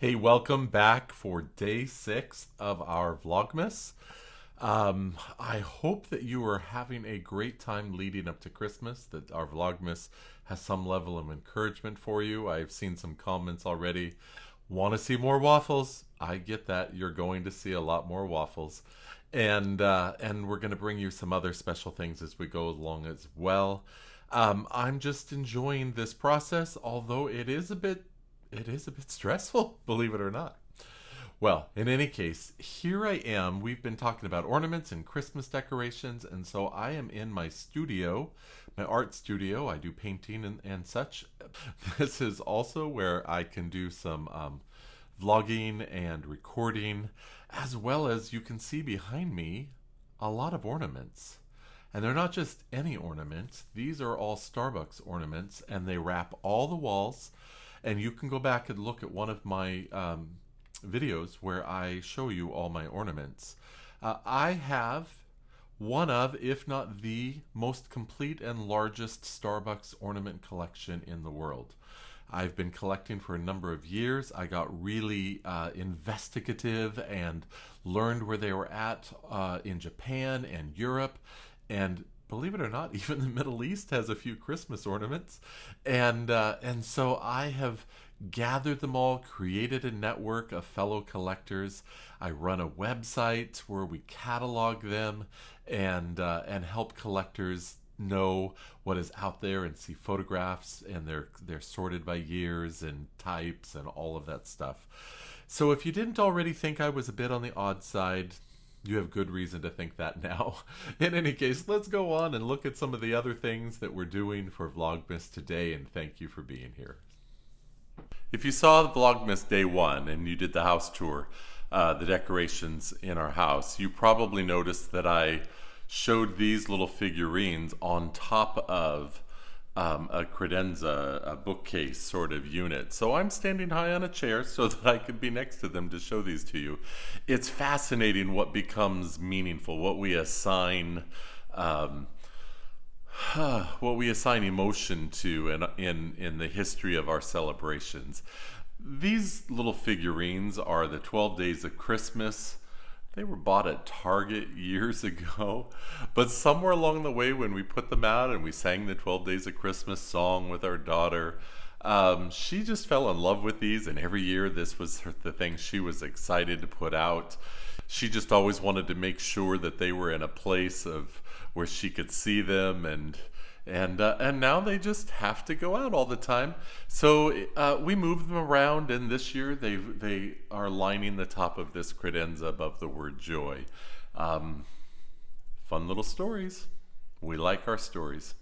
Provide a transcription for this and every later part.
Hey, welcome back for day 6 of our Vlogmas. I hope that you are having a great time leading up to Christmas, that our Vlogmas has some level of encouragement for you. I've seen some comments already. Want to see more waffles? I get that. You're going to see a lot more waffles. And we're going to bring you some other special things as we go along as well. I'm just enjoying this process, although it is a bit stressful, believe it or not. Well, in any case, here I am. We've been talking about ornaments and Christmas decorations, and so I am in my studio, my art studio. I do painting and such. This is also where I can do some vlogging and recording, as well as you can see behind me a lot of ornaments. And they're not just any ornaments. These are all Starbucks ornaments, and they wrap all the walls. And you can go back and look at one of my videos where I show you all my ornaments. I have one of, if not the most complete and largest Starbucks ornament collection in the world. I've been collecting for a number of years. I got really investigative and learned where they were at in Japan and Europe. And believe it or not, even the Middle East has a few Christmas ornaments. And so I have gathered them all, created a network of fellow collectors. I run a website where we catalog them and help collectors know what is out there and see photographs, and they're sorted by years and types and all of that stuff. So if you didn't already think I was a bit on the odd side, you have good reason to think that now. In any case, let's go on and look at some of the other things that we're doing for Vlogmas today, and thank you for being here. If you saw Vlogmas day 1 and you did the house tour, the decorations in our house, you probably noticed that I showed these little figurines on top of a credenza, a bookcase sort of unit. So I'm standing high on a chair so that I could be next to them to show these to you. It's fascinating what becomes meaningful, what we assign emotion to in the history of our celebrations. These little figurines are the 12 Days of Christmas. They were bought at Target years ago, but somewhere along the way when we put them out and we sang the 12 Days of Christmas song with our daughter, she just fell in love with these, and every year this was the thing she was excited to put out. She just always wanted to make sure that they were in a place of where she could see them, and now they just have to go out all the time. So we moved them around, and this year they are lining the top of this credenza above the word joy. Fun little stories. We like our stories.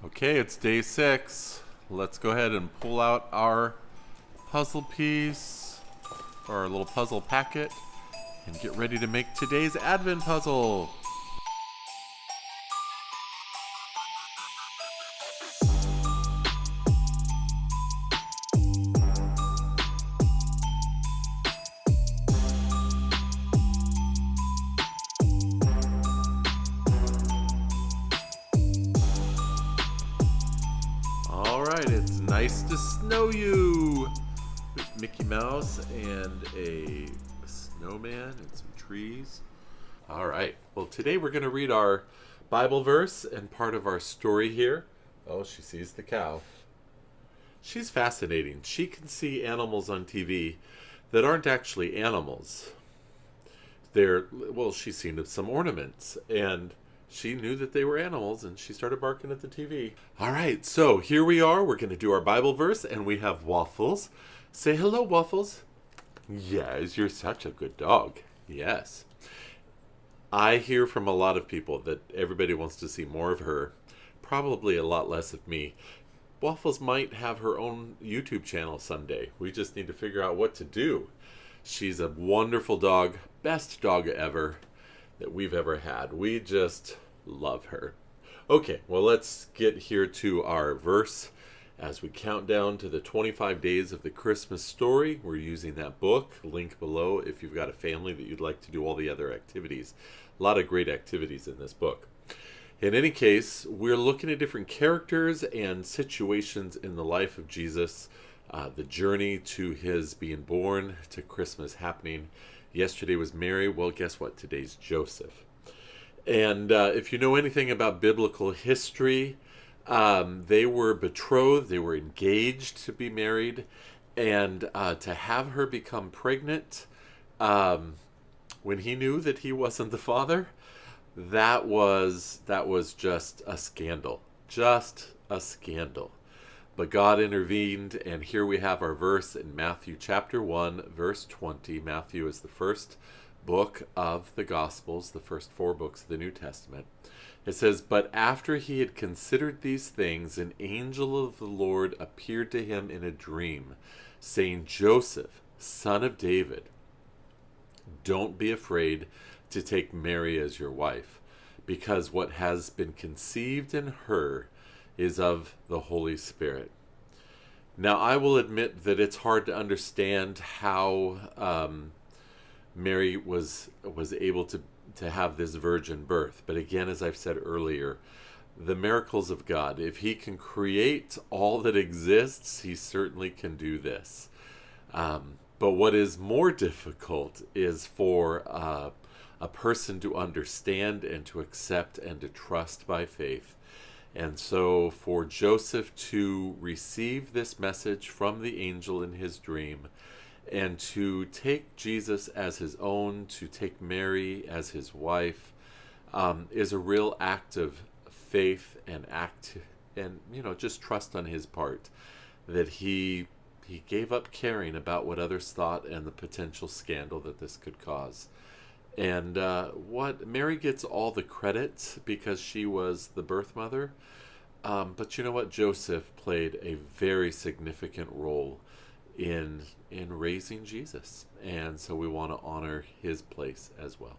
Okay, it's day 6. Let's go ahead and pull out our puzzle piece, or our little puzzle packet, and get ready to make today's Advent puzzle. Alright, it's nice to snow you! With Mickey Mouse and a snowman and some trees. Alright, well today we're going to read our Bible verse and part of our story here. Oh, she sees the cow. She's fascinating. She can see animals on TV that aren't actually animals. She's seen some ornaments, and she knew that they were animals, and she started barking at the TV. All right, so here we are. We're going to do our Bible verse, and we have Waffles. Say hello, Waffles. Yes, you're such a good dog. Yes. I hear from a lot of people that everybody wants to see more of her, probably a lot less of me. Waffles might have her own YouTube channel someday. We just need to figure out what to do. She's a wonderful dog, best dog ever that we've ever had. We just love her. Okay, well, let's get here to our verse as we count down to the 25 days of the Christmas story. We're using that book, link below if you've got a family that you'd like to do all the other activities. A lot of great activities in this book. In any case, we're looking at different characters and situations in the life of Jesus, the journey to his being born, to Christmas happening. Yesterday was Mary. Well, guess what? Today's Joseph. And if you know anything about biblical history, they were betrothed, they were engaged to be married, and to have her become pregnant when he knew that he wasn't the father, that was just a scandal. Just a scandal. But God intervened, and here we have our verse in Matthew chapter 1, verse 20. Matthew is the first book of the Gospels, the first 4 books of the New Testament. It says, "But after he had considered these things, an angel of the Lord appeared to him in a dream, saying, 'Joseph, son of David, don't be afraid to take Mary as your wife, because what has been conceived in her is of the Holy Spirit.'" Now, I will admit that it's hard to understand how Mary was able to have this virgin birth. But again, as I've said earlier, the miracles of God, if he can create all that exists, he certainly can do this. But what is more difficult is for a person to understand and to accept and to trust by faith. And so for Joseph to receive this message from the angel in his dream, and to take Jesus as his own, to take Mary as his wife, is a real act of faith and just trust on his part, that he gave up caring about what others thought and the potential scandal that this could cause. And Mary gets all the credit because she was the birth mother, but you know what? Joseph played a very significant role in raising Jesus, and so we want to honor his place as well.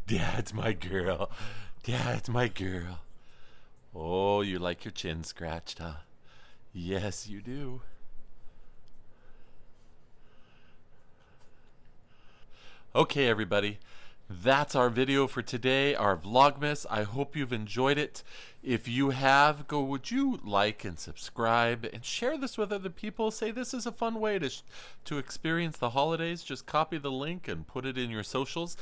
Dad's my girl. Dad's my girl. Oh, you like your chin scratched, huh? Yes, you do. Okay, everybody. That's our video for today, our Vlogmas. I hope you've enjoyed it. If you have, would you like and subscribe and share this with other people? Say this is a fun way to experience the holidays. Just copy the link and put it in your socials.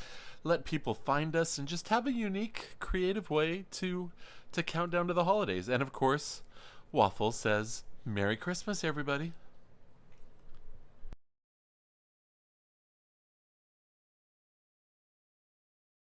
Let people find us and just have a unique, creative way to count down to the holidays. And of course, Waffles says, Merry Christmas, everybody.